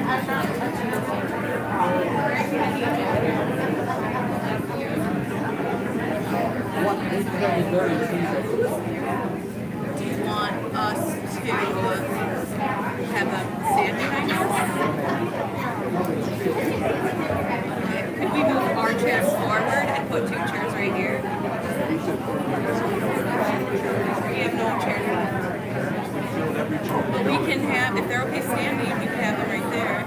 Do you want us to have them standing right now? Could we move our chairs forward and put 2 chairs right here? We have no chairs left. But we can have, if they're okay standing, we can have them right there.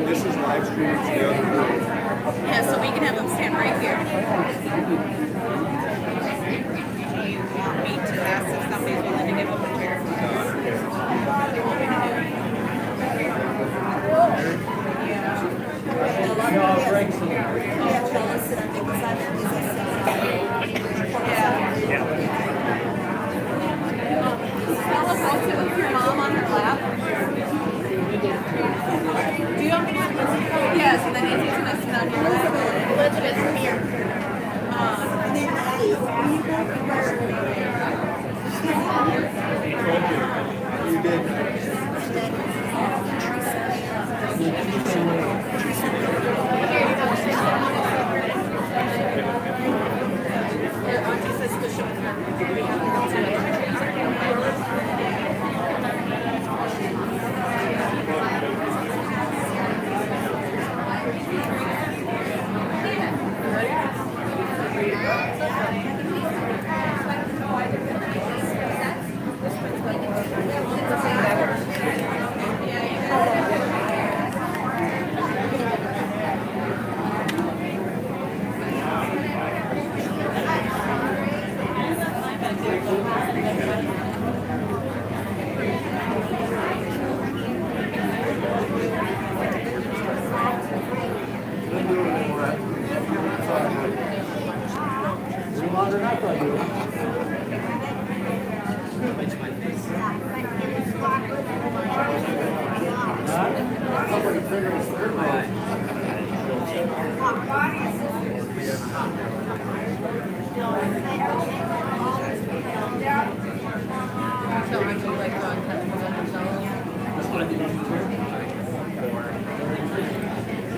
This is live streaming to the other room. Yeah, so we can have them stand right here. Do you want me to ask if somebody's willing to give up a chair? Stella, go sit with your mom on her lap. Do you want me to? Yes, and then Nancy's gonna sit on your lap. Elizabeth, come here. You did. Your auntie says to show her.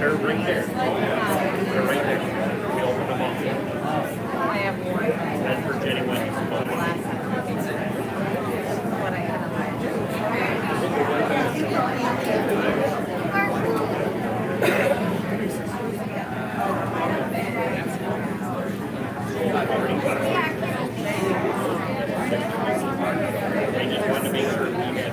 They're right there. They're right there. We open them up. I have one. And for Jenny Wendy's. What I had on They just wanted to make sure we get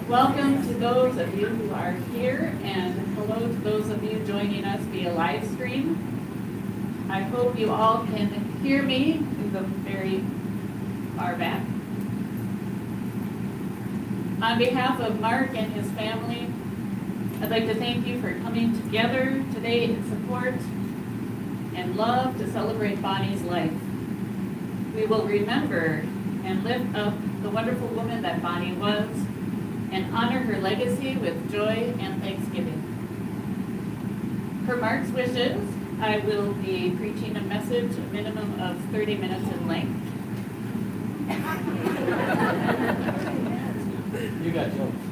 Welcome to those of you who are here, and hello to those of you joining us via live stream. I hope you all can hear me in the very far back. On behalf of Mark and his family, I'd like to thank you for coming together today in support and love to celebrate Bonnie's life. We will remember and lift up the wonderful woman that Bonnie was and honor her legacy with joy and thanksgiving. Per Mark's wishes, I will be preaching a message a minimum of 30 minutes in length. You got jokes.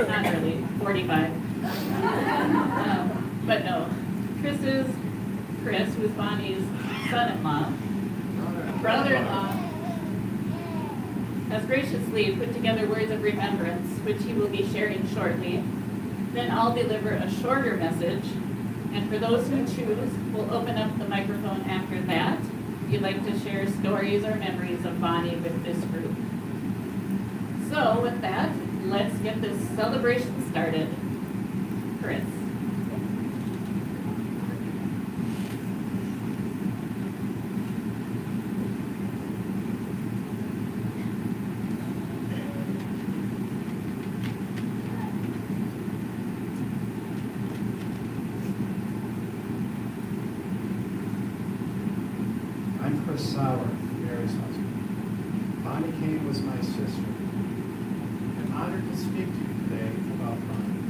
Not really, 45. But no, Chris, who's Bonnie's son-in-law, brother-in-law, has graciously put together words of remembrance, which he will be sharing shortly. Then I'll deliver a shorter message, and for those who choose, we'll open up the microphone after that if you'd like to share stories or memories of Bonnie with this group. So with that, let's get this celebration started. Chris. I'm Chris Sauer, Mary's husband. Bonnie Kane was my sister. I'm honored to speak to you today about Bonnie.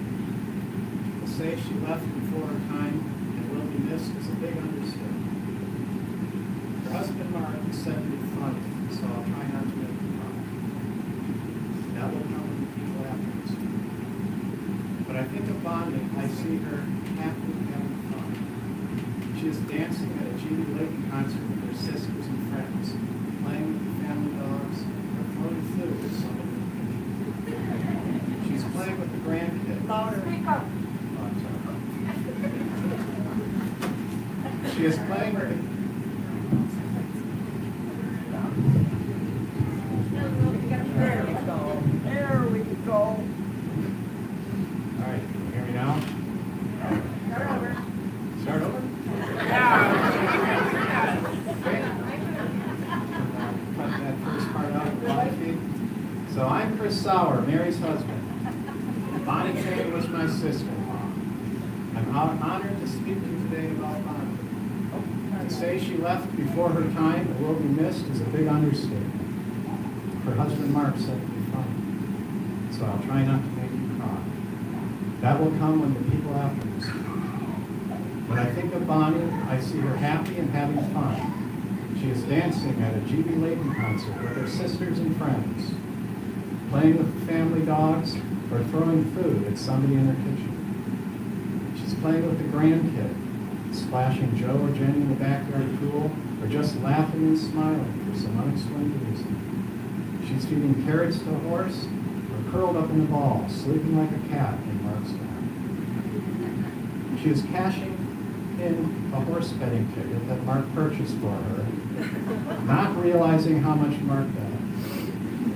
To say she left before her time and will be missed is a big understatement. Her husband Mark said to be funny, so I'll try not to make her cry. That will come when the people after us. But I think of Bonnie, I see her happy and having fun. She is dancing at a Jeannie Layton concert with her sisters and friends, playing with the family dogs, or throwing food at somebody in the kitchen. She's playing with the grandkids. Louder. Speak up. Oh, I'm sorry. She is playing with the... There we go. There we go. All right, can you hear me now? Start over. Start over? Cut that first part out, Bonnie. So I'm Chris Sauer, Mary's husband. Bonnie Kane was my sister-in-law. I'm honored to speak to you today about Bonnie. To say she left before her time and will be missed is a big understatement. Her husband Mark said to be funny, so I'll try not to make you cry. That will come when the people after us. When I think of Bonnie, I see her happy and having fun. She is dancing at a G.B. Layton concert with her sisters and friends, playing with the family dogs, or throwing food at somebody in her kitchen. She's playing with the grandkid, splashing Joe or Jenny in the backyard pool, or just laughing and smiling for some unexplained reason. She's feeding carrots to a horse, or curled up in a ball, sleeping like a cat in Mark's lap. She is cashing in a horse betting ticket that Mark purchased for her, not realizing how much Mark bet,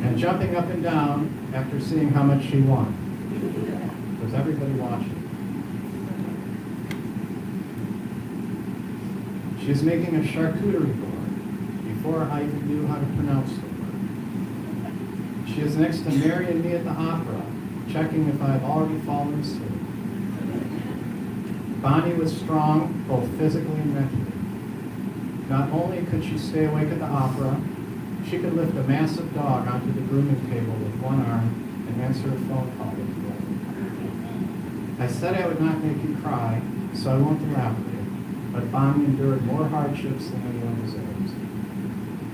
and jumping up and down after seeing how much she won. Was everybody watching? She is making a charcuterie board before I even knew how to pronounce the word. She is next to Mary and me at the opera, checking if I have already fallen asleep. Bonnie was strong, both physically and mentally. Not only could she stay awake at the opera, she could lift a massive dog onto the grooming table with one arm and answer a phone call with the other. I said I would not make you cry, so I won't elaborate, but Bonnie endured more hardships than anyone deserves.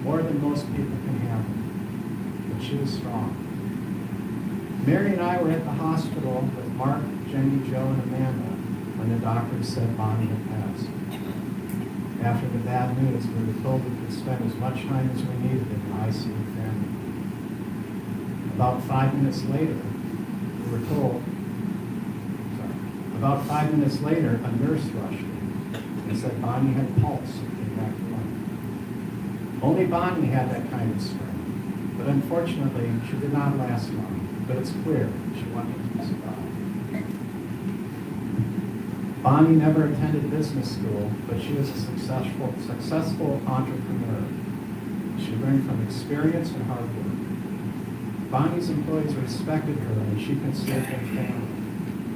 More than most people can handle. But she was strong. Mary and I were at the hospital with Mark, Jenny, Joe, and Amanda when the doctors said Bonnie had passed. After the bad news, we were told we could spend as much time as we needed in the ICU family. About 5 minutes later, About 5 minutes later, a nurse rushed in and said Bonnie had pulse and came back to life. Only Bonnie had that kind of strength, But unfortunately, she did not last long. But it's clear she wanted to survive. Bonnie never attended business school, but she was a successful entrepreneur. She learned from experience and hard work. Bonnie's employees respected her and she considered their family.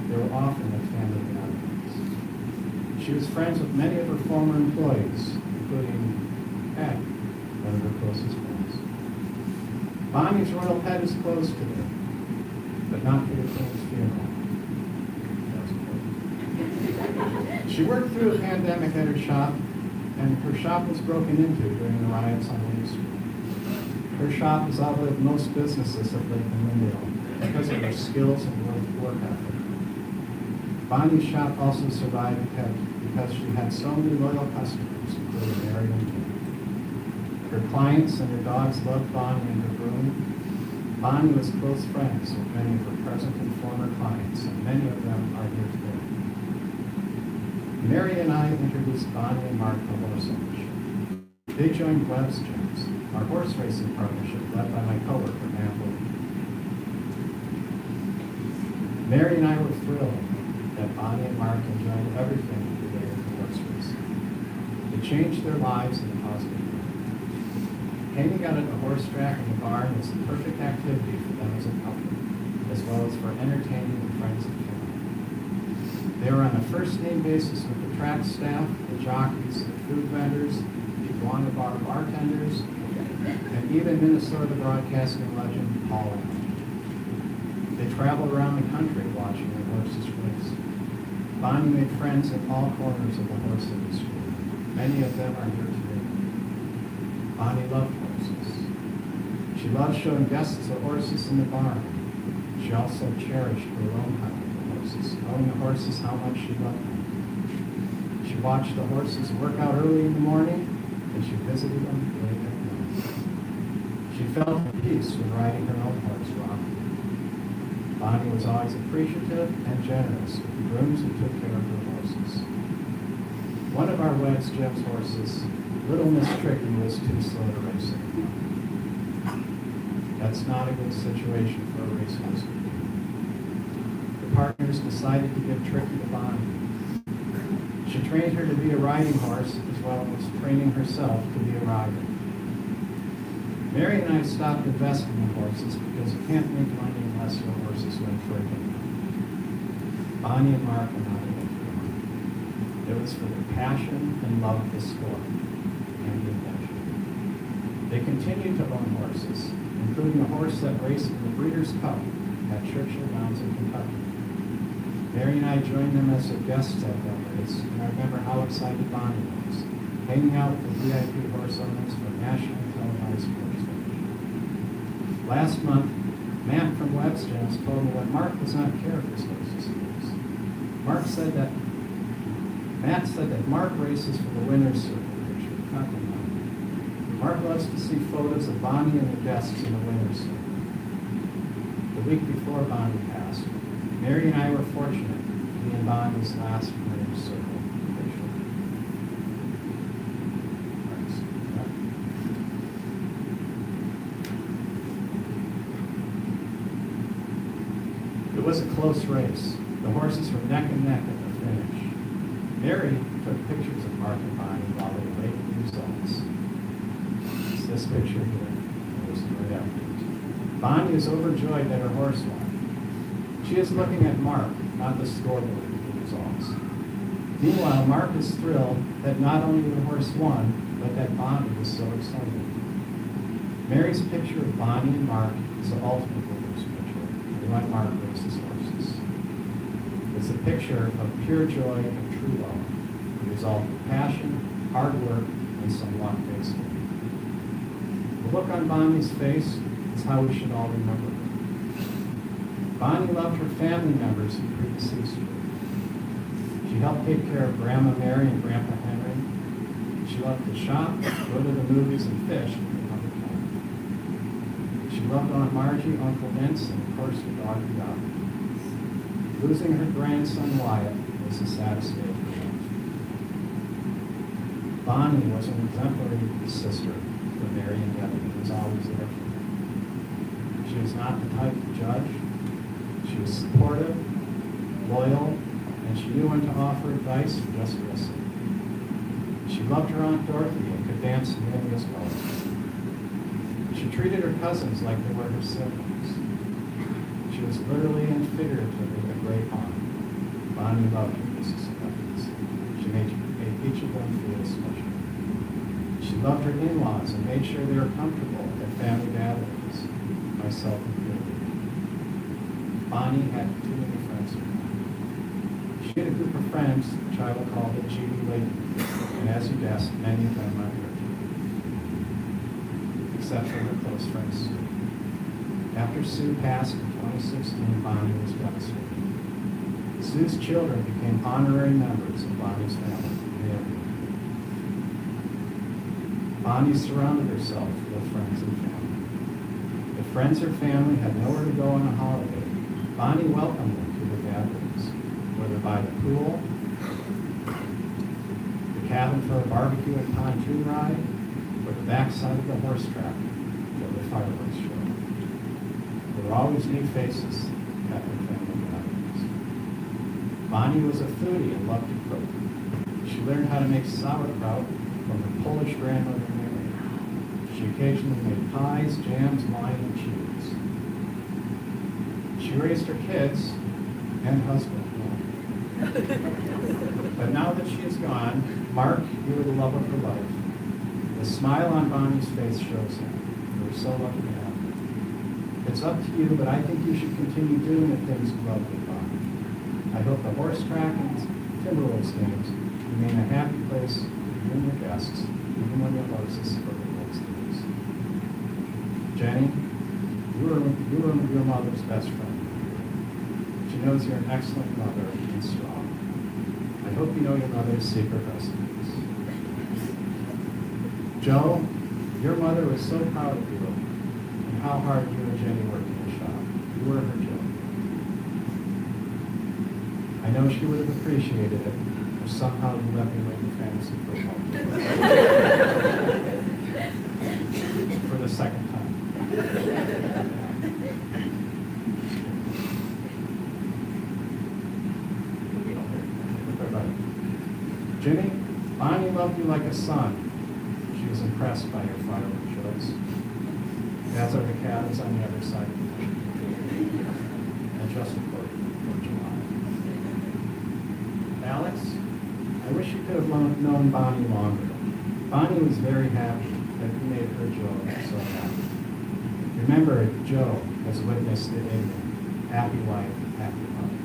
They were often at family gatherings. She was friends with many of her former employees, including Ed, one of her closest friends. Bonnie's royal pet is close to her, but not for the King's funeral. She worked through a pandemic at her shop, and her shop was broken into during the riots on Main Street. Her shop has outlived most businesses of Lake and Lindale because of her skills and work ethic. Bonnie's shop also survived because she had so many loyal customers, including Mary and Kane. Her clients and their dogs loved Bonnie and her groom. Bonnie was close friends with many of her present and former clients, and many of them are here today. Mary and I introduced Bonnie and Mark to horse ownership. They joined Webb's Gyms, our horse racing partnership led by my coworker, Matt Wood. Mary and I were thrilled that Bonnie and Mark enjoyed everything related to horse racing. It changed their lives in a positive way. Hanging out at the horse track in the barn was the perfect activity for them as a couple, as well as for entertaining the friends and family. They were on a first-name basis with the track staff, the jockeys, the food vendors, the Iguana Bar bartenders, and even Minnesota broadcasting legend Paul Allen. They traveled around the country watching their horses race. Bonnie made friends in all corners of the horse industry. Many of them are here today. Bonnie loved horses. She loved showing guests the horses in the barn. She also cherished her own hunting the horses, knowing the horses how much she loved them. She watched the horses work out early in the morning, and she visited them late at night. She felt at peace when riding her own horse, Rocky. Bonnie was always appreciative and generous with the grooms who took care of her horses. One of our Webb's Gyms horses, Little Miss Tricky, was too slow to race anymore. That's not a good situation for a racehorse to be. The partners decided to give Tricky to Bonnie. She trained her to be a riding horse as well as training herself to be a rider. Mary and I stopped investing in horses because you can't make money unless your horses win for a game. Bonnie and Mark were not in it for money. It was for their passion and love of the sport and the adventure. They continued to own horses, including a horse that raced in the Breeders' Cup at Churchill Downs in Kentucky. Mary and I joined them as their guests at that race, and I remember how excited Bonnie was, hanging out with the VIP horse owners for nationally televised horse racing. Last month, Matt from Webb's Gyms told me that Mark does not care if his horses lose. Matt said that Mark races for the winner's circle picture, not the money. Mark loves to see photos of Bonnie and the guests in the winner's circle. The week before Bonnie passed, Mary and I were fortunate to be in Bonnie's last winner's circle picture. It was a close race. The horses were neck and neck at the finish. Mary took pictures of Mark and Bonnie while they waited the results. It's this picture here. It was right afterwards. Bonnie is overjoyed that her horse won. She is looking at Mark, not the scoreboard of the results. Meanwhile, Mark is thrilled that not only the horse won, but that Bonnie was so excited. Mary's picture of Bonnie and Mark is the ultimate winner's picture of when Mark races horses. It's a picture of pure joy and true love, the result of passion, hard work, and some luck basically. The look on Bonnie's face is how we should all remember her. Bonnie loved her family members who predeceased her. She helped take care of Grandma Mary and Grandpa Henry. She loved to shop, go to the movies, and fish with her mother Kane. She loved Aunt Margie, Uncle Vince, and of course her dog Eulogy. Losing her grandson Wyatt was the saddest day of her life. Bonnie was an exemplary sister for Mary and Debbie and was always there for her. was not the type to judge. She was supportive, loyal, and she knew when to offer advice and just listen. She loved her Aunt Dorothy and could dance nearly as well as her. She treated her cousins like they were her siblings. She was literally and figuratively a great aunt. Bonnie loved her Mrs. Evans. She made each of them feel special. She loved her in-laws and made sure they were comfortable at family gatherings, myself included. Bonnie had too many friends in her. She had a group of friends, which I will call the GB Lady, and as you guessed, many of them are here, except for her close friend Sue. After Sue passed in 2016, Bonnie was devastated. Sue's children became honorary members of Bonnie's family. Bonnie surrounded herself with friends and family. If friends or family had nowhere to go on a holiday, Bonnie welcomed them to her gatherings, whether by the pool, the cabin for a barbecue and pontoon ride, or the backside of the horse track for the fireworks show. There were always new faces at her family gatherings. Bonnie was a foodie and loved to cook. She learned how to make sauerkraut from her Polish grandmother Mary. She occasionally made pies, jams, wine, and cheese. She raised her kids and husband. But now that she is gone, Mark, you were the love of her life. The smile on Bonnie's face shows that. We're so lucky to have her. It's up to you, but I think you should continue doing the things you love with Bonnie. I hope the horse track and Timberwolves games remain a happy place for you and your guests, even when your horses go to the Wolves games. Jenny, you are your mother's best friend. She knows you're an excellent mother and strong. I hope you know your mother's secret recipes. Joe, your mother was so proud of you and how hard you and Jenny worked in the shop. You were her Joe. I know she would have appreciated it if somehow you let me win the fantasy football for the second time. Jimmy, Bonnie loved you like a son. She was impressed by your firework shows. As are the cabins on the other side of the country. And just for July. Alex, I wish you could have known Bonnie longer. Bonnie was very happy that you made her Joe so happy. Remember, Joe has witnessed the ending. Happy wife, happy life.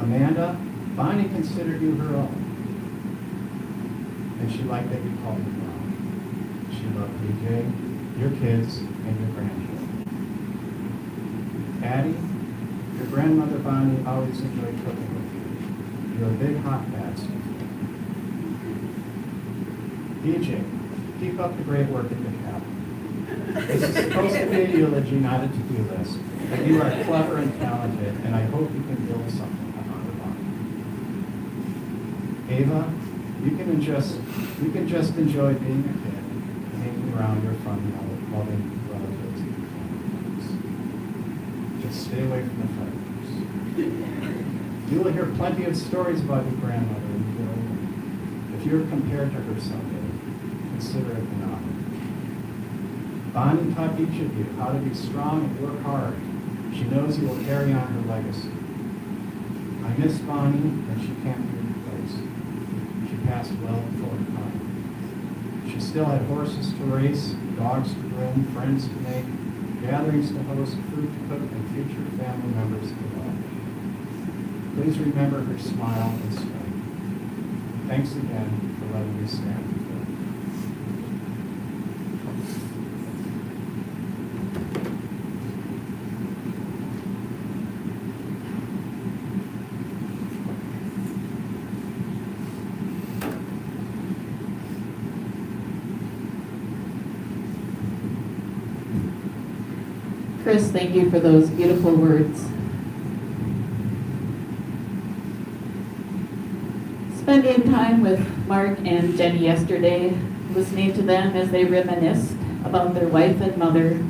Amanda, Bonnie considered you her own. And she liked that you called her mom. She loved DJ, your kids, and your grandchildren. Addie, your grandmother Bonnie always enjoyed cooking with you. You're a big hot pads. DJ, keep up the great work at the cabin. This is supposed to be a eulogy, not a to-do list. But you are clever and talented, and I hope you can build something. Ava, you can just enjoy being a kid, hanging around your fun, loving relatives and friends. Just stay away from the fireworks. You will hear plenty of stories about your grandmother when you grow older. If you're compared to her someday, consider it an honor. Bonnie taught each of you how to be strong and work hard. She knows you will carry on her legacy. I miss Bonnie, and she can't be replaced. She passed well before her time. She still had horses to race, dogs to groom, friends to make, gatherings to host, food to cook, and future family members to love. Please remember her smile and strength. Thanks again for letting me stand with her. Chris, thank you for those beautiful words. Spending time with Mark and Jenny yesterday, listening to them as they reminisced, about their wife and mother,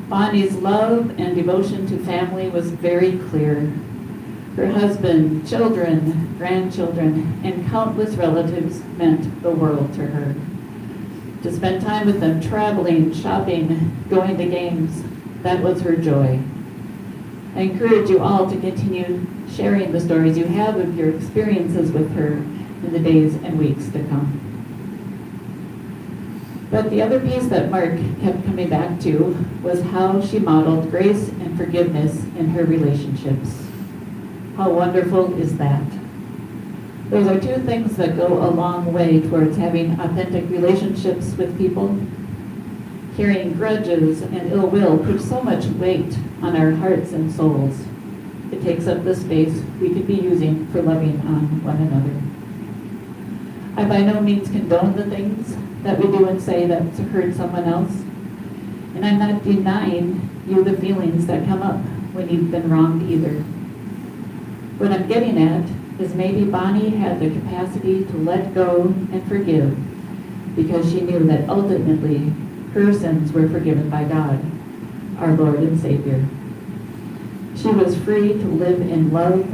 Bonnie's love and devotion to family was very clear. Her husband, children, grandchildren, and countless relatives meant the world to her. To spend time with them, traveling, shopping, going to games, that was her joy. I encourage you all to continue sharing the stories you have of your experiences with her in the days and weeks to come. But the other piece that Mark kept coming back to was how she modeled grace and forgiveness in her relationships. How wonderful is that? Those are two things that go a long way towards having authentic relationships with people. Carrying grudges and ill will puts so much weight on our hearts and souls. It takes up the space we could be using for loving on one another. I by no means condone the things that we do and say that hurt someone else. And I'm not denying you the feelings that come up when you've been wronged either. What I'm getting at is maybe Bonnie had the capacity to let go and forgive because she knew that ultimately her sins were forgiven by God, our Lord and Savior. She was free to live in love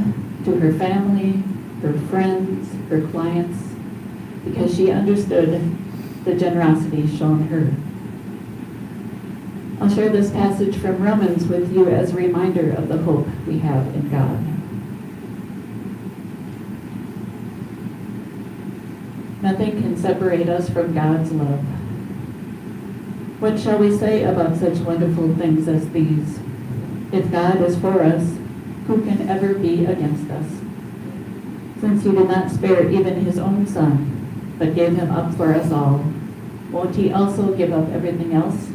to her family, her friends, her clients, because she understood the generosity shown her. I'll share this passage from Romans with you as a reminder of the hope we have in God. Nothing can separate us from God's love. What shall we say about such wonderful things as these? If God is for us, who can ever be against us? Since he did not spare even his own son, but gave him up for us all, won't he also give up everything else?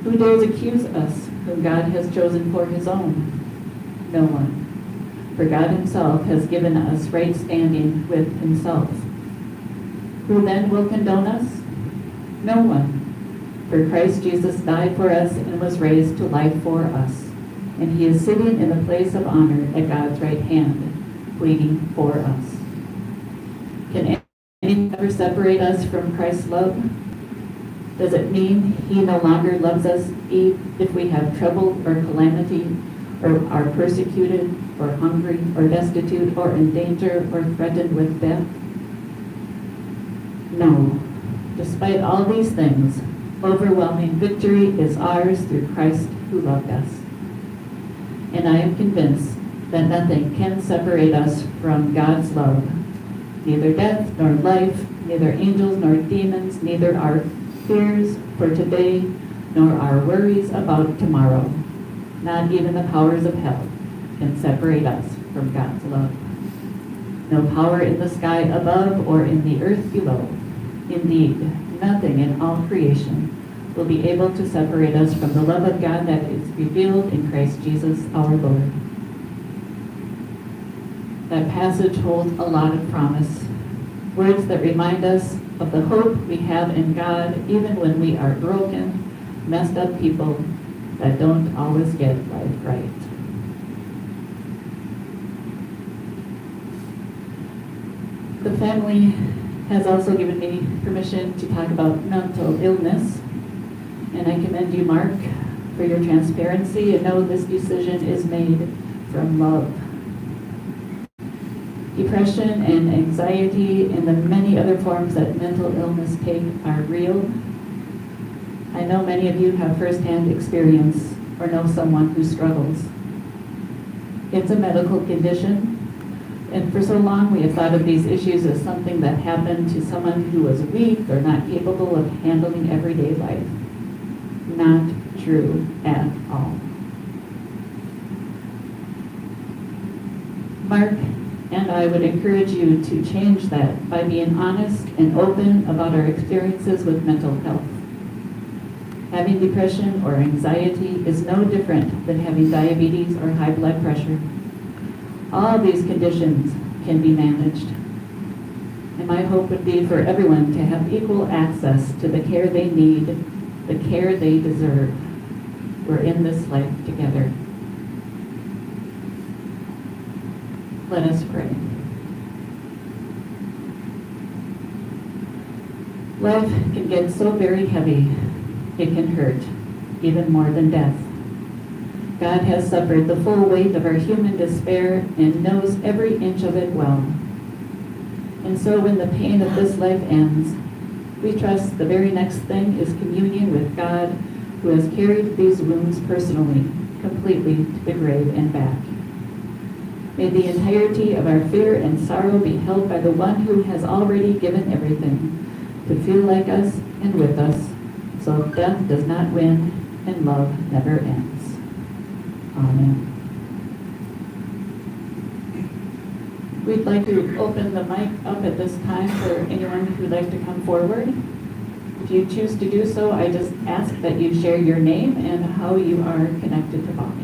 Who dares accuse us, whom God has chosen for his own? No one. For God himself has given us right standing with himself. Who then will condone us? No one. For Christ Jesus died for us and was raised to life for us. And he is sitting in the place of honor at God's right hand, pleading for us. Can anything ever separate us from Christ's love? Does it mean he no longer loves us if we have trouble or calamity, or are persecuted, or hungry, or destitute, or in danger, or threatened with death? No. Despite all these things, overwhelming victory is ours through Christ who loved us. And I am convinced that nothing can separate us from God's love. Neither death nor life, neither angels nor demons, neither our fears for today, nor our worries about tomorrow. Not even the powers of hell can separate us from God's love. No power in the sky above or in the earth below. Indeed, nothing in all creation will be able to separate us from the love of God that is revealed in Christ Jesus our Lord. That passage holds a lot of promise, words that remind us of the hope we have in God even when we are broken, messed up people that don't always get life right. The family has also given me permission to talk about mental illness, and I commend you, Mark, for your transparency and know this decision is made from love. Depression and anxiety and the many other forms that mental illness take are real. I know many of you have firsthand experience or know someone who struggles. It's a medical condition, and for so long we have thought of these issues as something that happened to someone who was weak or not capable of handling everyday life. Not true at all. Mark and I would encourage you to change that by being honest and open about our experiences with mental health. Having depression or anxiety is no different than having diabetes or high blood pressure. All these conditions can be managed. And my hope would be for everyone to have equal access to the care they need, the care they deserve. We're in this life together. Let us pray. Life can get so very heavy, it can hurt, even more than death. God has suffered the full weight of our human despair and knows every inch of it well. And so when the pain of this life ends, we trust the very next thing is communion with God, who has carried these wounds personally, completely to the grave and back. May the entirety of our fear and sorrow be held by the one who has already given everything, to feel like us and with us, so death does not win and love never ends. Amen. We'd like to open the mic up at this time for anyone who'd like to come forward. If you choose to do so, I just ask that you share your name and how you are connected to Bonnie.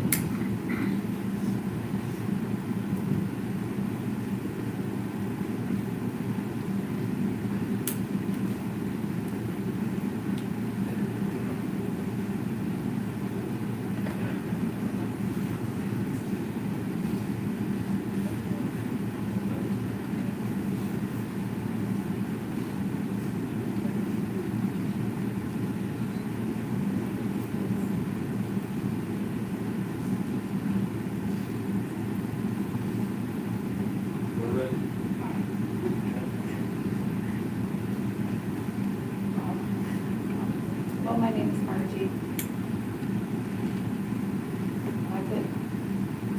We're ready. Well, my name is Margie. I could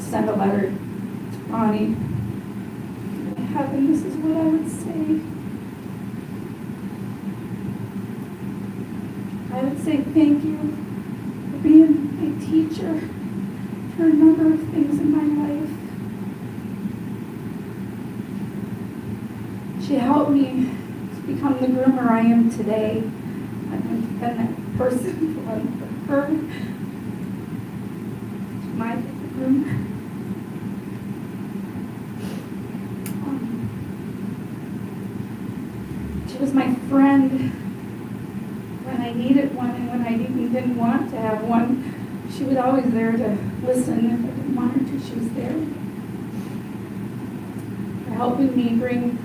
send a letter to Bonnie. Heaven, this is what I would say. I would say thank you for being my teacher for a number of things in my life. She helped me to become the groomer I am today. I've been that person for her. My groom. She was my friend when I needed one and when I even didn't want to have one. She was always there to listen. If I didn't want her to, she was there. For helping me bring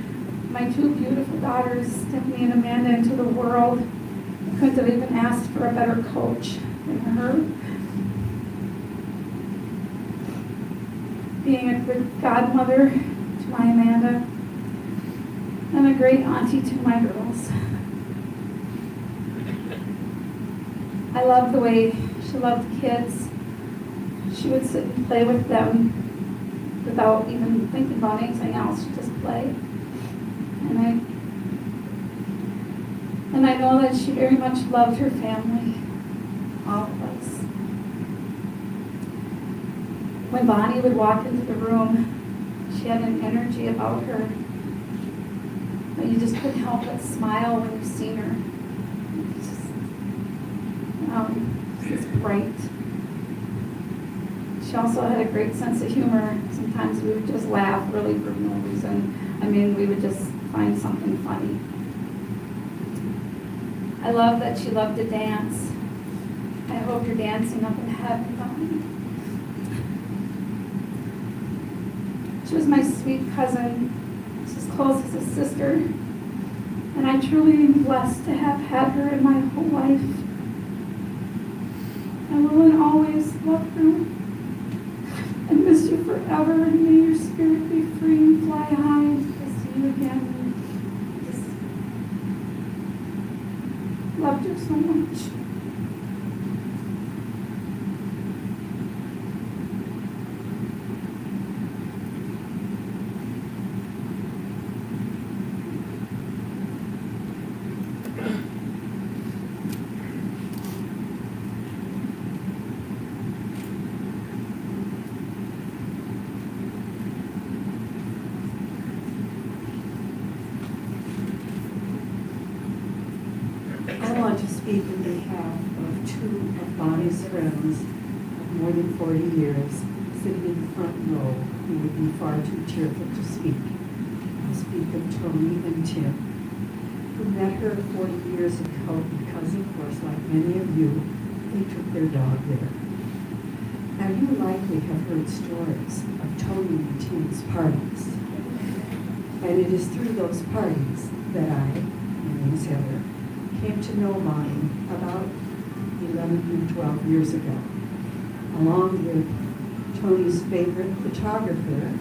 my two beautiful daughters, Stephanie and Amanda, into the world. I couldn't have even asked for a better coach than her. Being a good godmother to my Amanda, and a great auntie to my girls. I loved the way she loved kids. She would sit and play with them without even thinking about anything else. She'd just play. And I know that she very much loved her family, all of us. When Bonnie would walk into the room, she had an energy about her that you just couldn't help but smile when you've seen her. It's just bright. She also had a great sense of humor. Sometimes we would just laugh really for no reason. I mean, we would just find something funny. I love that she loved to dance. I hope you're dancing up in heaven, Bonnie. She was my sweet cousin. She's as close as a sister. And I truly am blessed to have had her in my whole life. I will and always love her and miss you forever, and may your spirit be free and fly high to see you again. Just loved her so much. I want to speak on behalf of two of Bonnie's friends of more than 40 years sitting in the front row who would be far too tearful to speak. I'll speak of Tony and Tim, who met her 40 years ago because, of course, like many of you, they took their dog there. Now, you likely have heard stories of Tony and Tim's parties. And it is through those parties that I, my name is Heather, came to know Bonnie about 12 years ago, along with Tony's favorite photographer,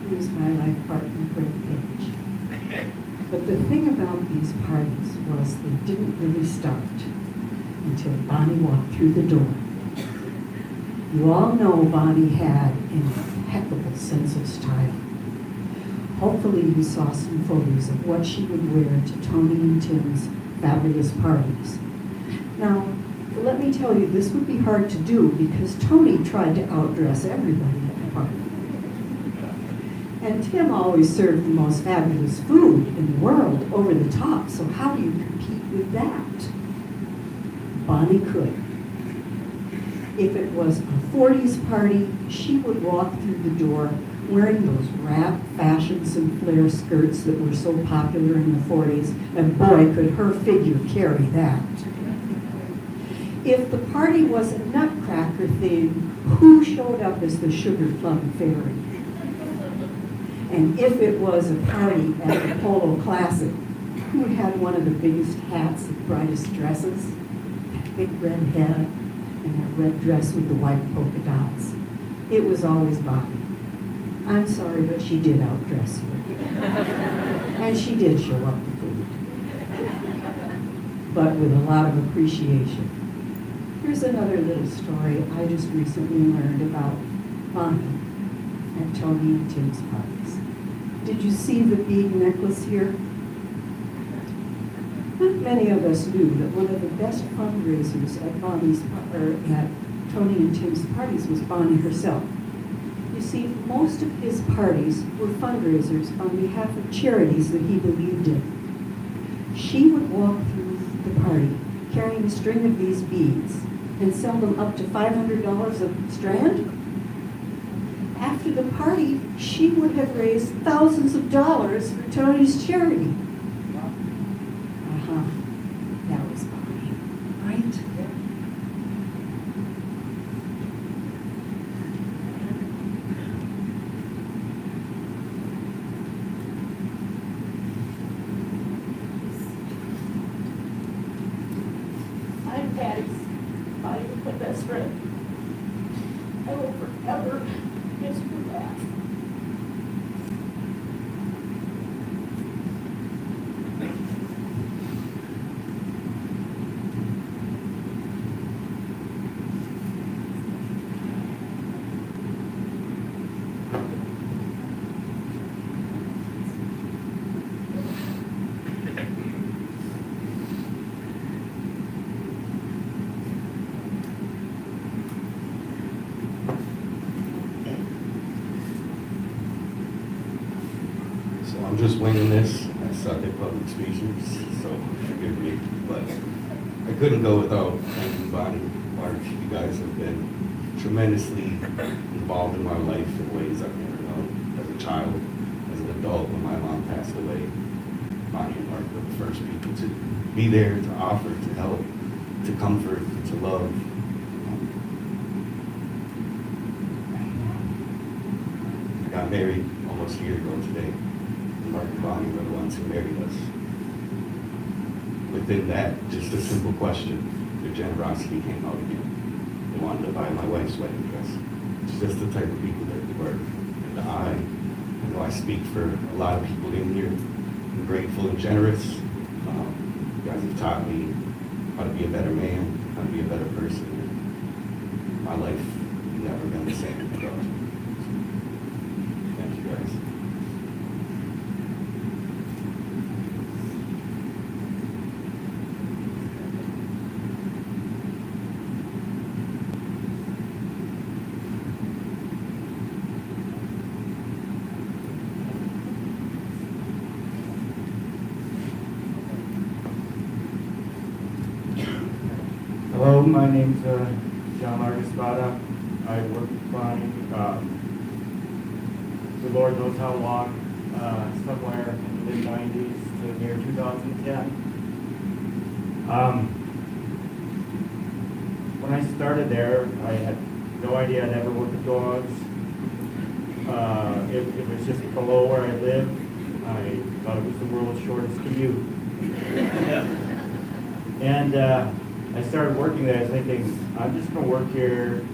who is my life partner, Greg Page. But the thing about these parties was they didn't really start until Bonnie walked through the door. You all know Bonnie had an impeccable sense of style. Hopefully you saw some photos of what she would wear to Tony and Tim's fabulous parties. Now, let me tell you, this would be hard to do because Tony tried to outdress everybody at the party. And Tim always served the most fabulous food in the world over the top, so how do you compete with that? Bonnie could. If it was a 40s party, she would walk through the door wearing those wrap fashions and flare skirts that were so popular in the 40s, and boy, could her figure carry that. If the party was a nutcracker theme, who showed up as the Sugar Plum Fairy? And if it was a party at the Polo Classic, who had one of the biggest hats and brightest dresses? That big red head and that red dress with the white polka dots. It was always Bonnie. I'm sorry, but she did outdress you. And she did show up with food. But with a lot of appreciation. Here's another little story I just recently learned about Bonnie at Tony and Tim's parties. Did you see the bead necklace here? Not many of us knew that one of the best fundraisers at at Tony and Tim's parties was Bonnie herself. You see, most of his parties were fundraisers on behalf of charities that he believed in. She would walk through the party carrying a string of these beads and sell them up to $500 a strand. After the party, she would have raised thousands of dollars for Tony's charity. That was Bonnie, right? I'm Patty's my best friend. I will forever miss her laugh. I'm just winging this. I suck at public speeches, so forgive me. But I couldn't go without thanking Bonnie, Mark. You guys have been tremendously involved in my life in ways I've never known. As a child, as an adult, when my mom passed away, Bonnie and Mark were the first people to be there, to offer, to help, to comfort, to love. I got married almost a year ago today. Mark and Bonnie were the ones who married us. Within that, just a simple question, their generosity came out again. They wanted to buy my wife's wedding dress. It's just the type of people that they were. And I know I speak for a lot of people in here. I'm grateful and generous. You guys have taught me how to be a better man, how to be a better person. My life has never been the same without you. Thank you guys. Hello, my name's John Argaspada. I work with Bonnie. The Lord knows how long, somewhere in the mid-90s to near 2010. When I started there, I had no idea I'd ever work with dogs. It was just below where I lived. I thought it was the world's shortest commute. And I started working there thinking, I'm just gonna work here,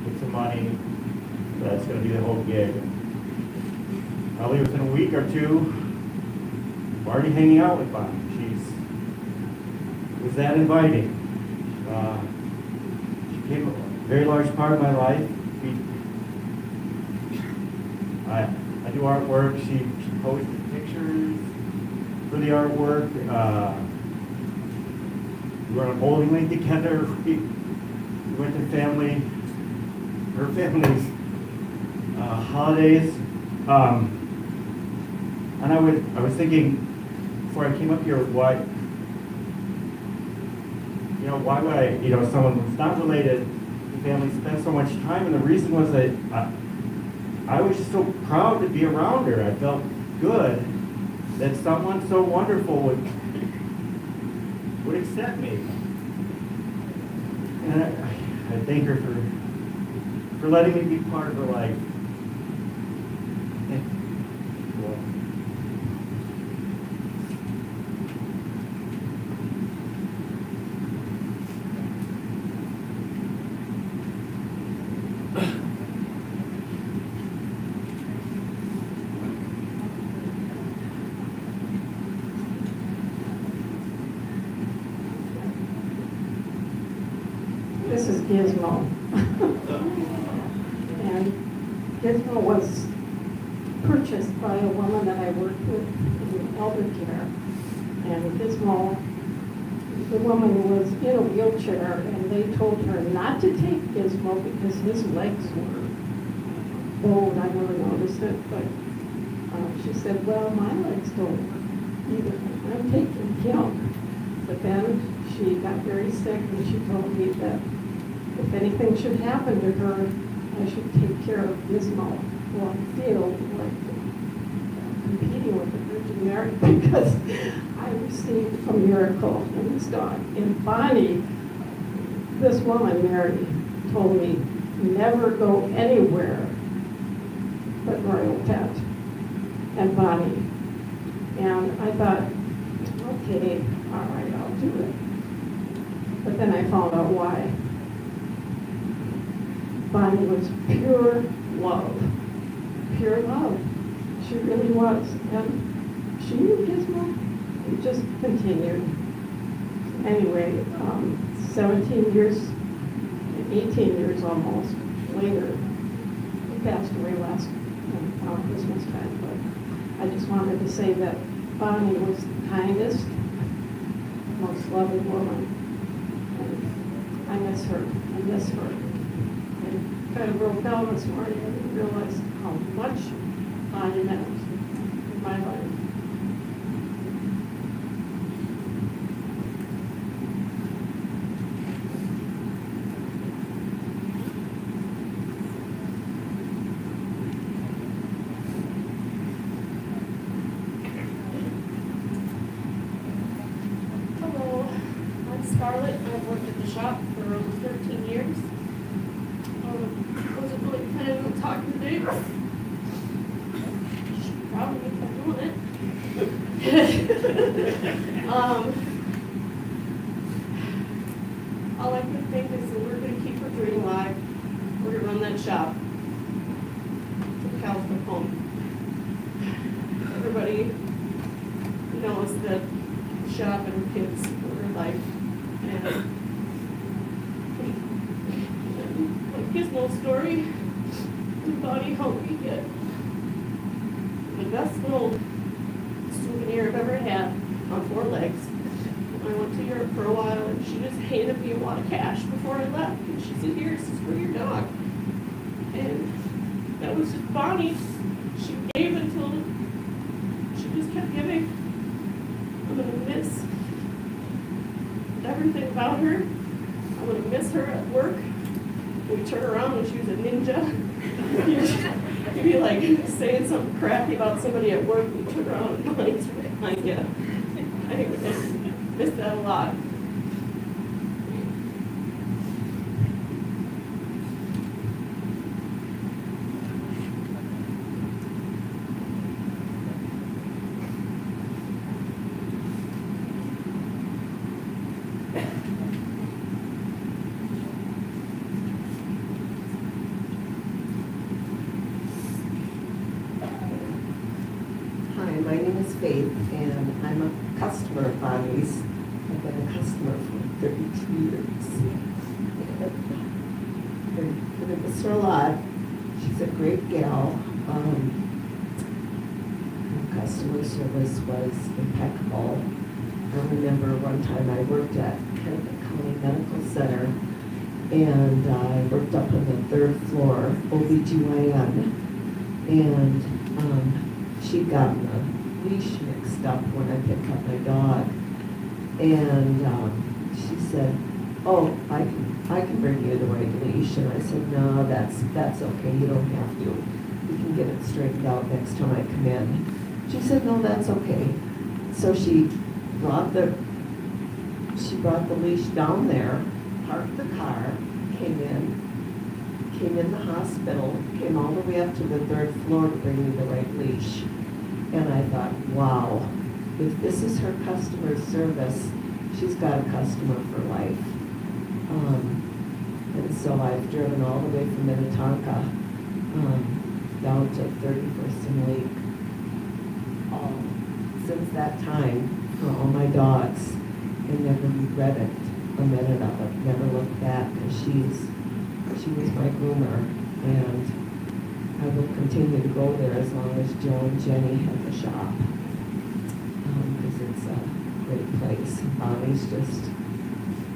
get some money, that's gonna be the whole gig. Probably within a week or two, I'm already hanging out with Bonnie. Was that inviting. She became a very large part of my life. I do artwork. She posted pictures for the artwork. We were on a bowling lane together. We went to her family's holidays. And I was thinking before I came up here, why would someone who's not related to family spend so much time? And the reason was that I was just so proud to be around her. I felt good that someone so wonderful would accept me. And I thank her for letting me be part of her life. This is Gizmo. And Gizmo was purchased by a woman that I worked with in elder care. And Gizmo, the woman was in a wheelchair, and they told her not to take Gizmo because his legs were bowed. I never noticed it, but she said, well, my legs don't work either. I'm taking him. But then she got very sick, and she told me that if anything should happen to her, I should take care of Gizmo. Well, I feel like competing with the Virgin Mary because I received a miracle in this dog. And Bonnie, this woman, Mary, told me, never go anywhere but Royal Pet and Bonnie. And I thought, okay, all right, I'll do it. But then I found out why. Bonnie was pure love. Pure love. She really was. And she knew Gizmo. It just continued. Anyway, 17 years, 18 years almost later, he passed away last Christmas time. But I just wanted to say that Bonnie was the kindest, most loving woman. And I miss her. I miss her. I kind of broke down this morning and realized how much Bonnie meant in my life. Hello, I'm Scarlett. I've worked at the shop for over 13 years. Wasn't really planning on talking today, but should probably keep doing it. All I can think is that we're going to keep her dream alive. We're going to run that shop. The cows come home. Everybody knows that the shop and her kids were her life. And like Gizmo's story, Bonnie helped me get the best little souvenir I've ever had on 4 legs. I went to Europe for a while, and she just handed me a wad of cash before I left. And she said, here, this is for your dog. And that was just Bonnie. She gave until she just kept giving. I'm going to miss everything about her. I'm going to miss her at work. We turn around and she was a ninja. You'd be like saying something crappy about somebody at work, and you turn around and Bonnie's right behind you. I miss that a lot. name is Faith, and I'm a customer of Bonnie's. I've been a customer for 32 years. And I miss her a lot. She's a great gal. Her customer service was impeccable. I remember one time I worked at Kane County Medical Center, and I worked up on the 3rd floor, OBGYN, and she'd gotten a leash mixed up when I picked up my dog, and she said, "Oh, I can bring you the right leash," and I said, "No, that's okay, you don't have to. We can get it straightened out next time I come in." She said, "No, that's okay." So she brought the leash down there, parked the car, came in the hospital, came all the way up to the 3rd floor to bring me the right leash. And I thought, wow, if this is her customer service, she's got a customer for life. And so I've driven all the way from Minnetonka down to 31st and Lake. Since that time, for all my dogs, and never regretted a minute of it, never looked back, because she was my groomer, and I will continue to go there as long as Joe and Jenny have the shop, because it's a great place. Bonnie's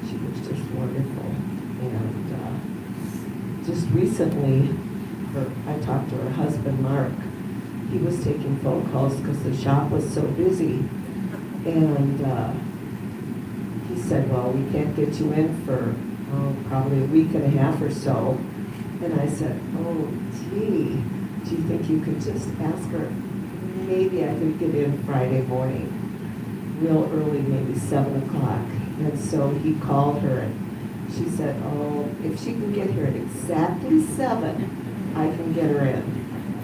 she was just wonderful, and just recently, I talked to her husband, Mark. He was taking phone calls because the shop was so busy, and he said, "Well, we can't get you in for probably a week and a half or so." And I said, "Oh, gee, do you think you could just ask her? Maybe I could get in Friday morning, real early, maybe 7 o'clock." And so he called her, and she said, "Oh, if she can get here at exactly 7, I can get her in."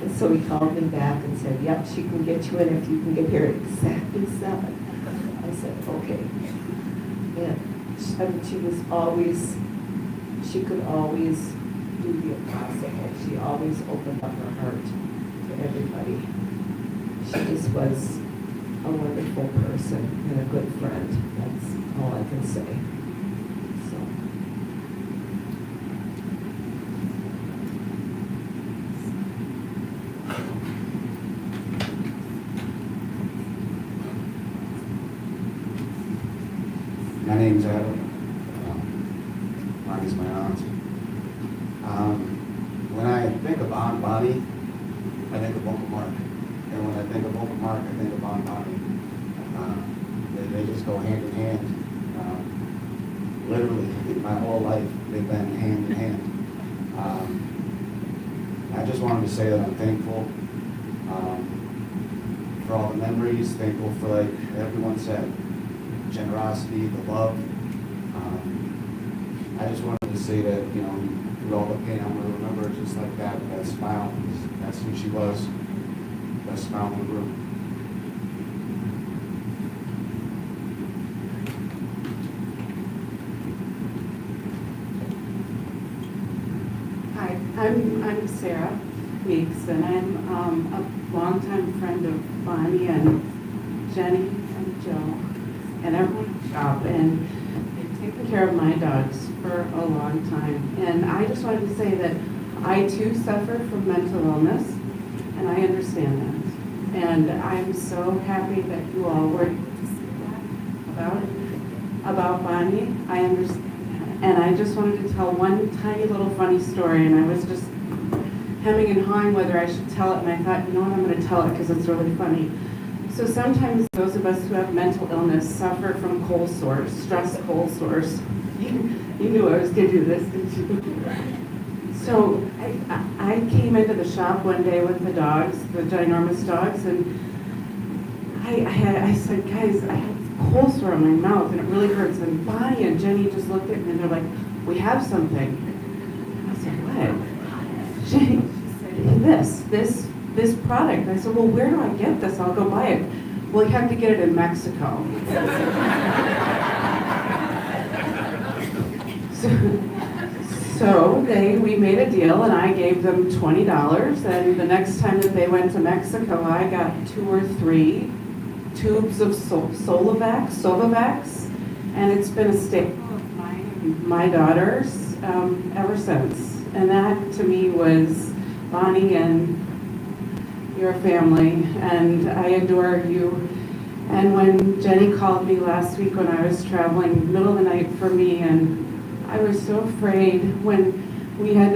And so he called me back and said, "Yep, she can get you in if you can get here at exactly 7. I said, "Okay." And she could always do the impossible. She always opened up her heart to everybody. She just was a wonderful person and a good friend. That's all I can say. So. My name's Adam. Bonnie's my aunt. When I think of Aunt Bonnie, I think of Uncle Mark. And when I think of Uncle Mark, I think of Aunt Bonnie. They just go hand in hand. Literally, my whole life, they've been hand in hand. I just wanted to say that I'm thankful for all the memories, thankful for, like everyone said, generosity, the love. I just wanted to say that, through all the pain, I'm going to remember her just like that, with that smile. That's who she was. Best smile in the room. Hi, I'm Sarah Weeks, and I'm a longtime friend of Bonnie and Jenny and Joe and everyone at the shop, and they've taken care of my dogs for a long time. And I just wanted to say that I too suffer from mental illness, and I understand that. And I'm so happy that you all were able to see that about Bonnie. I understand that. And I just wanted to tell one tiny little funny story, and I was just hemming and hawing whether I should tell it, and I thought, you know what, I'm going to tell it because it's really funny. So sometimes those of us who have mental illness suffer from cold sores, stress cold sores. You knew I was going to do this, didn't you? So I came into the shop one day with the dogs, the ginormous dogs, and I said, "Guys, I have cold sore on my mouth and it really hurts." And Bonnie and Jenny just looked at me and they're like, "We have something." I said, "What?" Jenny said, this product. I said, "Well, where do I get this? I'll go buy it." "Well, you have to get it in Mexico." So we made a deal and I gave them $20, and the next time that they went to Mexico, I got 2 or 3 tubes of Solovax, and it's been a staple of mine and my daughter's ever since. And that to me was Bonnie and your family, and I adore you. And when Jenny called me last week when I was traveling, middle of the night for me, and I was so afraid when you had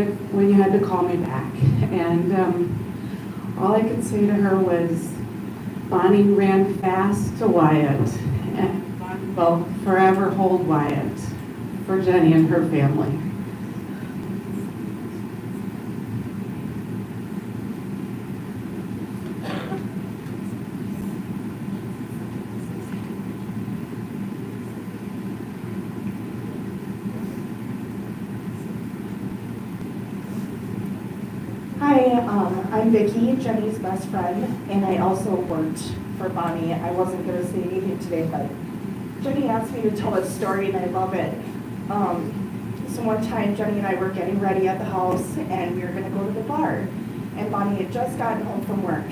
to call me back. And all I could say to her was, Bonnie ran fast to Wyatt, and Bonnie will forever hold Wyatt for Jenny and her family. Hi, I'm Vicki, Jenny's best friend, and I also worked for Bonnie. I wasn't going to say anything today, but Jenny asked me to tell a story, and I love it. So one time, Jenny and I were getting ready at the house, and we were going to go to the bar, and Bonnie had just gotten home from work.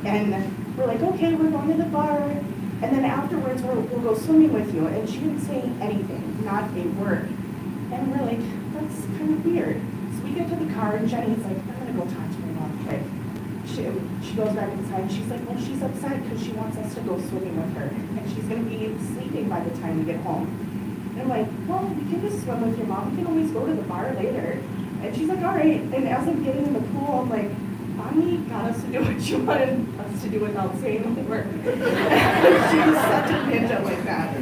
And we're like, okay, we're going to the bar, and then afterwards, we'll go swimming with you. And she didn't say anything, not a word. And we're like, that's kind of weird. So we get to the car, and Jenny's like, I'm going to go talk to my mom quick. She goes back inside, and she's like, well, she's upset because she wants us to go swimming with her. And she's going to be sleeping by the time we get home. And I'm like, well, we can just swim with your mom. We can always go to the bar later. And she's like, all right. And as I'm getting in the pool, I'm like, Bonnie got us to do what she wanted us to do without saying a word. She's such a ninja like that.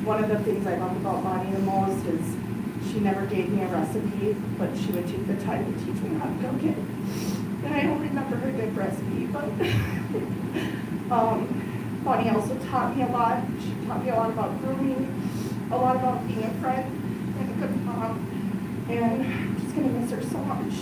One of the things I love about Bonnie the most is she never gave me a recipe, but she would take the time to teach me how to cook it. And I don't remember her good recipe, but Bonnie also taught me a lot. She taught me a lot about grooming, a lot about being a friend and a good mom. And I'm just going to miss her so much.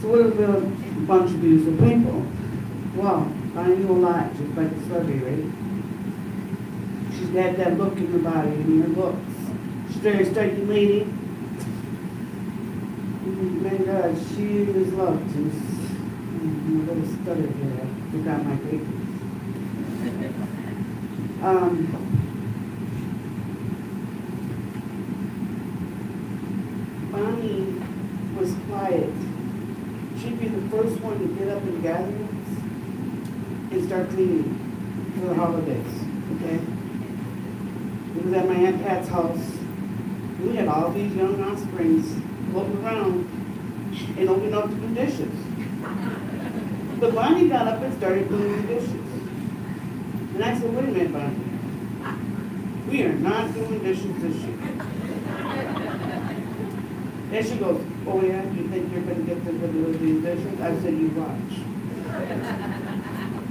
So what is a bunch of beautiful people? Well, I knew a lot, just like the celebrity, right? She's got that look in her body, in her looks. She's a very striking lady. My God, she is loved. She's a little stutter here. I forgot my papers. Bonnie was quiet. She'd be the first one to get up in gatherings and start cleaning for the holidays, okay? It was at my Aunt Pat's house. We had all these young offsprings floating around and old enough to do dishes. But Bonnie got up and started doing the dishes. And I said, wait a minute, Bonnie. We are not doing dishes this year. And she goes, oh yeah, you think you're going to get them to do these dishes? I said, you watch.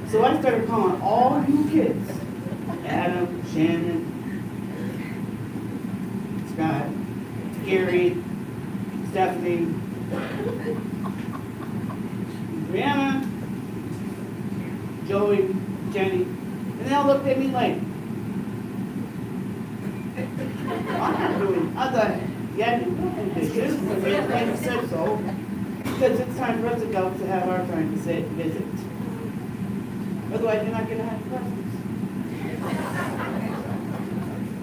So I started calling all you kids, Adam, Shannon, Scott, Gary, Stephanie, Brianna, Joey, Jenny, and they all looked at me like, I'm not doing, I thought, yeah, you will do dishes, because you said so, because it's time for us to go to have our time to sit and visit. Otherwise, you're not going to have presents.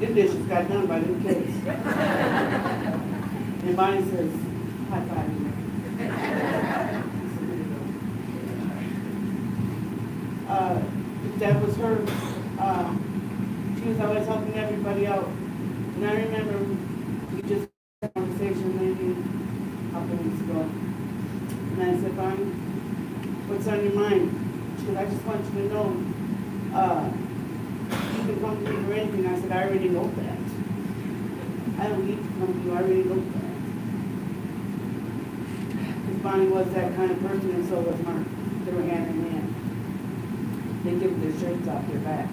The dishes got done by the kids. And Bonnie says, high five. That was her. She was always helping everybody out. And I remember we just had a conversation maybe a couple weeks ago. And I said, Bonnie, what's on your mind? She said, I just want you to know, you can come to me for anything. I said, I already know that. I don't need to come to you, I already know that. Because Bonnie was that kind of person, and so was Mark. go hand in hand. They give their shirts off their back.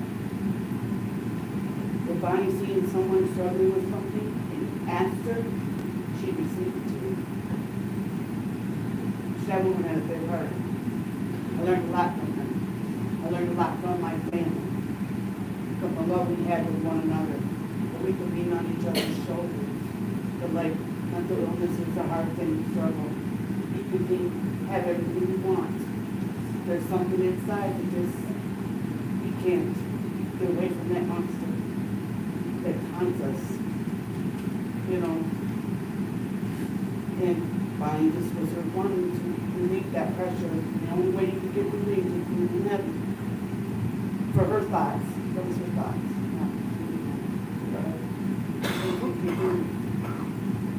If Bonnie seeing someone struggling with something and asked her, she'd receive it too. That woman had a big heart. I learned a lot from her. I learned a lot from my family, from the love we had with one another, that we could lean on each other's shoulders. But like, mental illness is a hard thing to struggle. You can have everything you want. There's something inside that just, you can't get away from that monster that haunts us, you know. And Bonnie just was her one to relieve that pressure. The only way you could get relieved is through heaven. For her thoughts, that was her thoughts.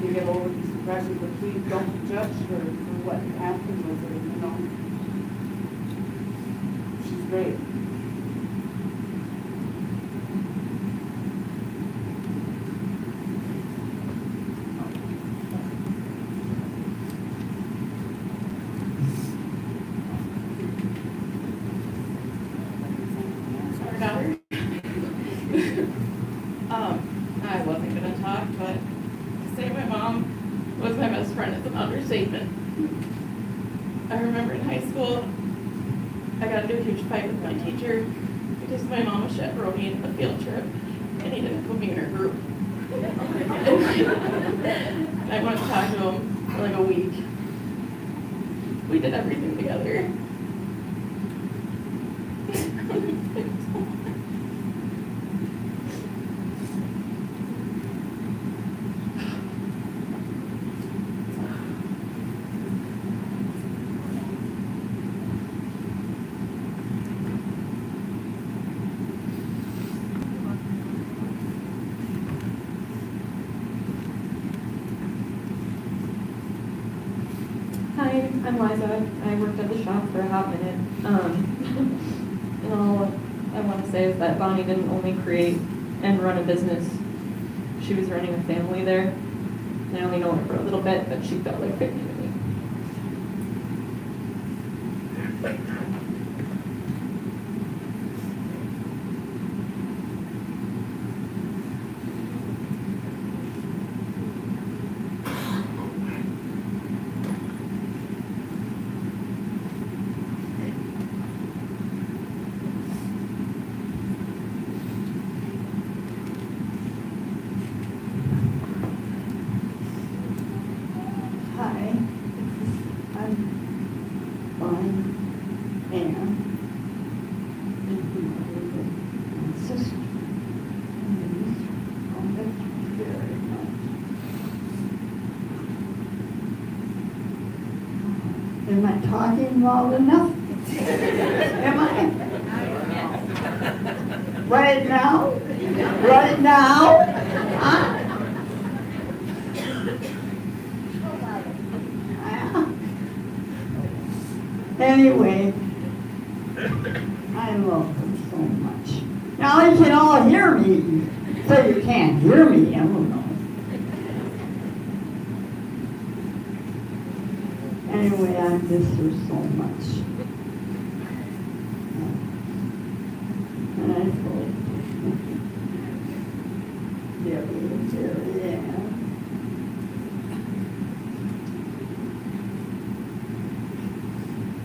You get over these depressions, but please don't judge her for what happened with her, you know. She's great. Our daughter. I wasn't gonna talk, but to say my mom was my best friend is an understatement. I remember in high school, I got into a huge fight with my teacher because my mom was chaperoning a field trip and he didn't put me in her group. I went to talk to him for like a week. We did everything together. Hi, I'm Liza. I worked at the shop for a hot minute. And all I want to say is that Bonnie didn't only create and run a business. She was running a family there. And I only know her for a little bit, but she felt like family to me. Hi, I'm Bonnie Ann. My sister. Very much. Am I talking loud enough? Am I? Right now? Right now? Huh? Anyway, I love her so much. Now you can all hear me, so you can't hear me, I don't know. Anyway, I miss her so much. And I told Debbie, yeah.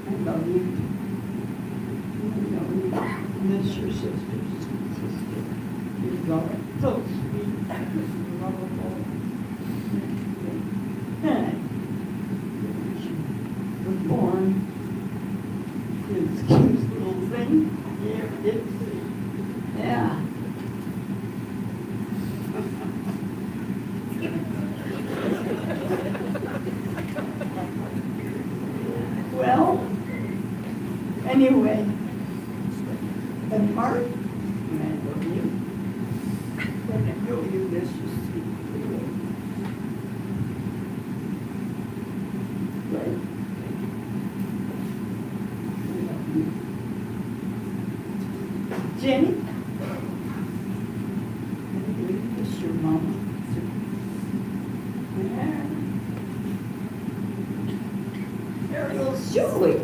I love you. I love you. Miss your sister. You love it. So sweet. Lovable. And she was born. This cute little thing. Yeah, it's, yeah. Well, anyway, and Mark, and I love you. And I know you miss your sweet little. Right? I love you. Jenny? I know you miss your mama. Yeah. Ariel's Julie.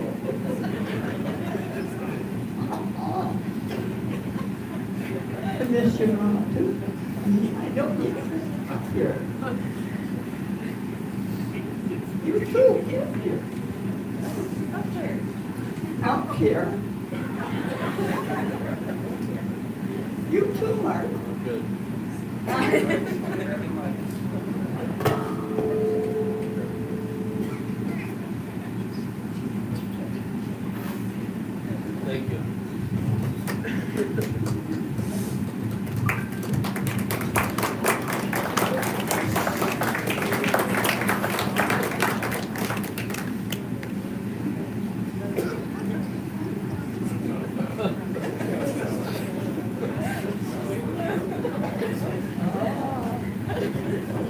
your mama too. I know you. Up here. You too, get here. Up here. You too, Mark. Good. Thank you.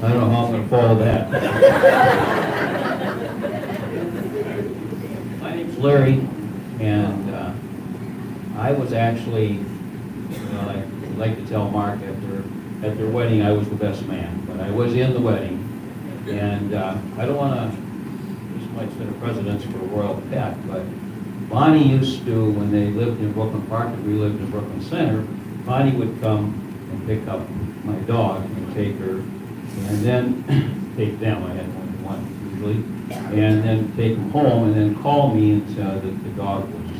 I don't know how I'm gonna follow that. My name's Larry, and I was actually, well, I like to tell Mark at their wedding, I was the best man, but I was in the wedding. And I don't wanna, this might set a precedence for a royal pet, but Bonnie used to, when they lived in Brooklyn Park and we lived in Brooklyn Center, Bonnie would come and pick up my dog and take her, and then take them, I had one usually, and then take them home, and then call me and say that the dog was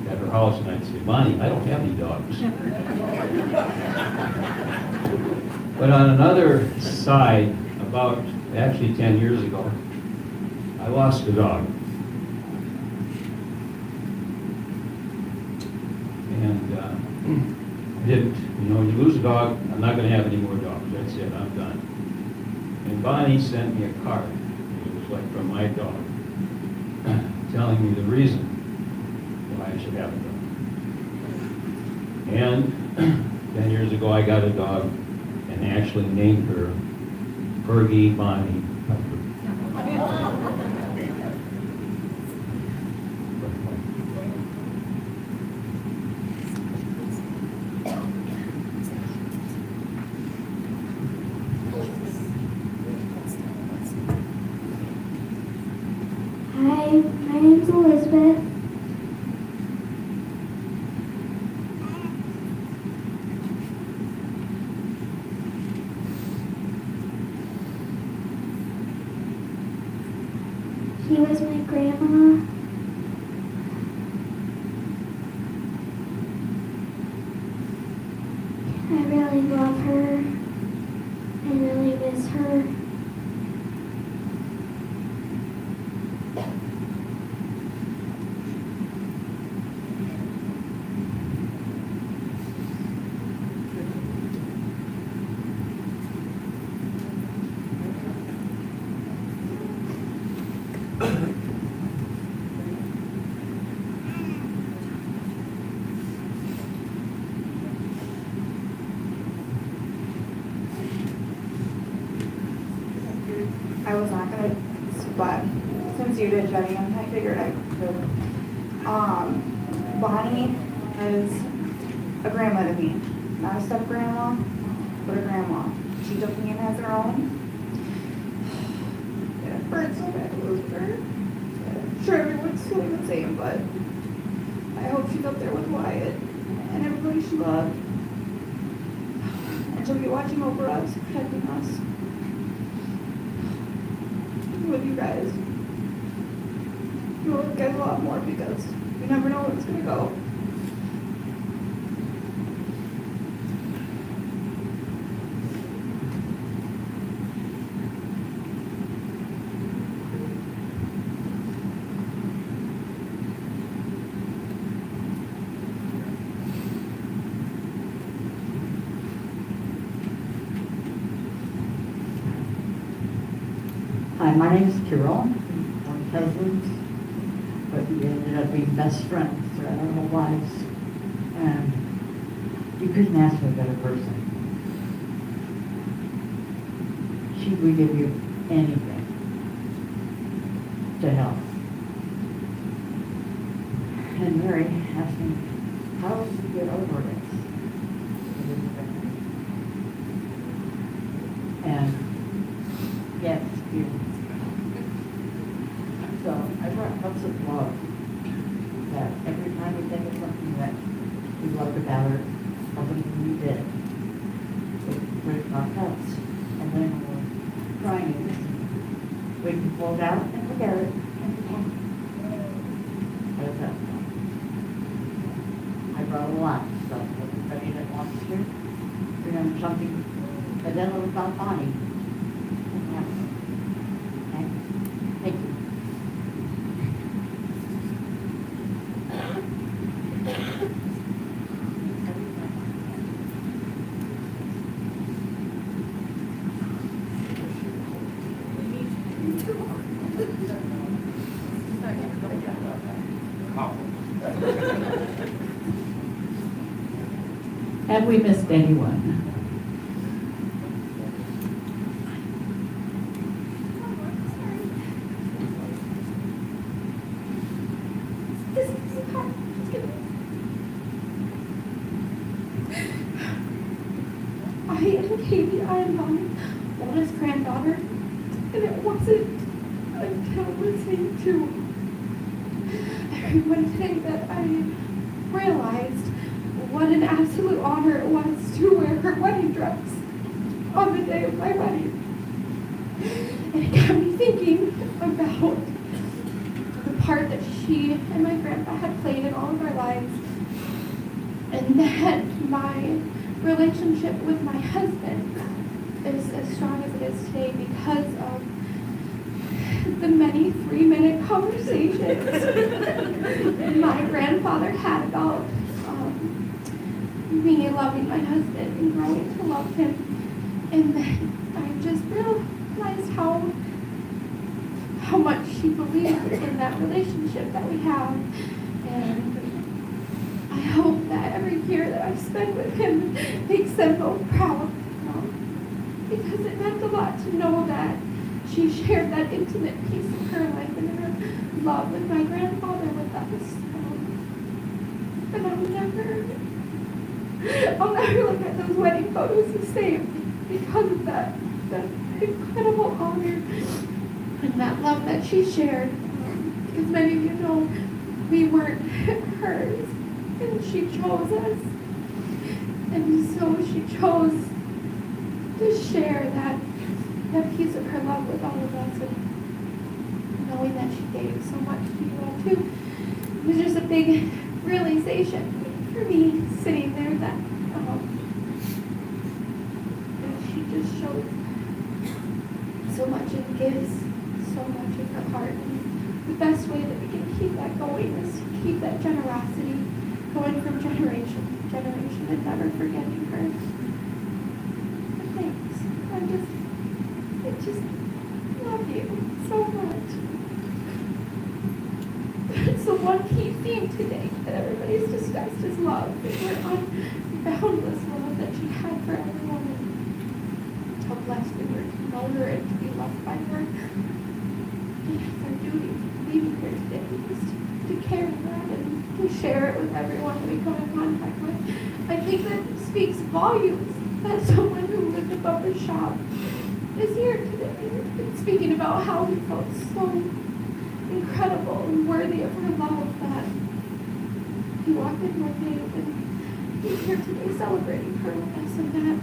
at her house, and I'd say, Bonnie, I don't have any dogs. But on another side, about actually 10 years ago, I lost a dog. And I didn't, you lose a dog, I'm not going to have any more dogs. That's it, I'm done. And Bonnie sent me a card. It was like from my dog, telling me the reason why I should have a dog. And 10 years ago, I got a dog, and they actually named her Fergie Bonnie. Hi, my name's Elizabeth. She was my grandma. I really love her. I really miss her. I was not gonna, but since you did, Jenny, I figured I could. Bonnie is a grandma to me, not a step grandma, but a grandma. She took me in as her own. It hurts so bad to lose her. I'm sure everyone's feeling the same, but I hope she's up there with Wyatt and everybody she loved. And she'll be watching over us, protecting us. With you guys. You love you guys a lot more because you never know where it's gonna go. Hi, my name is Carol. We're cousins, but we ended up being best friends throughout our whole lives. And you couldn't ask for a better person. She would give you anything to help. And Mary asked me, how did you get over this? And yes, you. So I brought lots of love that every time we think of something that we loved about her, something we did, here. We're gonna have something, a little about Bonnie. Okay? Thank you. Have we missed anyone? I am Katie. I am Bonnie's oldest granddaughter, and it wasn't until listening to everyone today that I realized what an absolute honor it was to wear her wedding dress on the day of my wedding. And it got me thinking about the part that she and my grandpa had played in all of our lives, and that my relationship with my husband is as strong as it is today because of the many 3-minute conversations my grandfather had about me loving my husband and growing to love him. And then I just realized how much she believed in that relationship that we have. And I hope that every year that I spend with him makes them both proud. Because it meant a lot to know that she shared that intimate piece of her life and her love with my grandfather with us. And I'll never look at those wedding photos the same because of that incredible honor and that love that she shared. Because many of you know we weren't hers, and she chose us. And so she chose to share that piece of her love with all of us, and knowing that she gave so much to you all too. It was just a big realization for me sitting there that she just showed so much and gives so much of her heart. And the best way that we can keep that going is to keep that generosity going from generation to generation and never forgetting her. But thanks. I just love you so much. It's the one key theme today that everybody's discussed is love. And her boundless love that she had for everyone. And how blessed we were to know her and to be loved by her. And it's our duty leaving here today is to carry that and to share it with everyone that we come in contact with. I think that speaks volumes that someone who lived above the shop is here today and speaking about how he felt so incredible and worthy of her love that he walked in one day and he's here today celebrating her with us, and that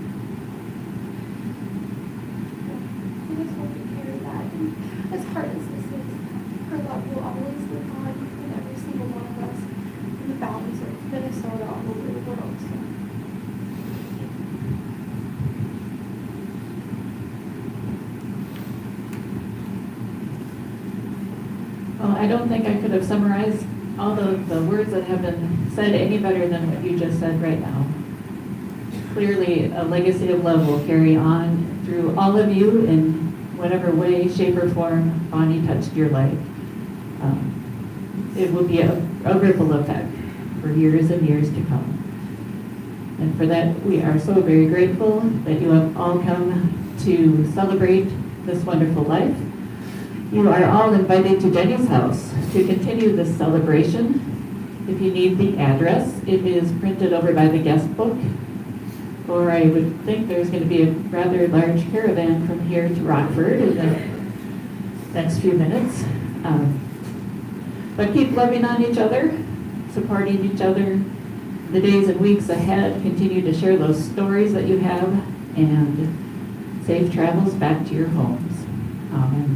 I just hope to carry that. And as hard as this is, her love will always live on in every single one of us in the bounds of Minnesota all over the world. So. Well, I don't think I could have summarized all the words that have been said any better than what you just said right now. Clearly, a legacy of love will carry on through all of you in whatever way, shape, or form Bonnie touched your life. It will be a ripple effect for years and years to come. And for that, we are so very grateful that you have all come to celebrate this wonderful life. You are all invited to Jenny's house to continue this celebration. If you need the address, it is printed over by the guest book. Or I would think there's going to be a rather large caravan from here to Rockford in the next few minutes. But keep loving on each other, supporting each other. The days and weeks ahead, continue to share those stories that you have, and safe travels back to your homes. Amen.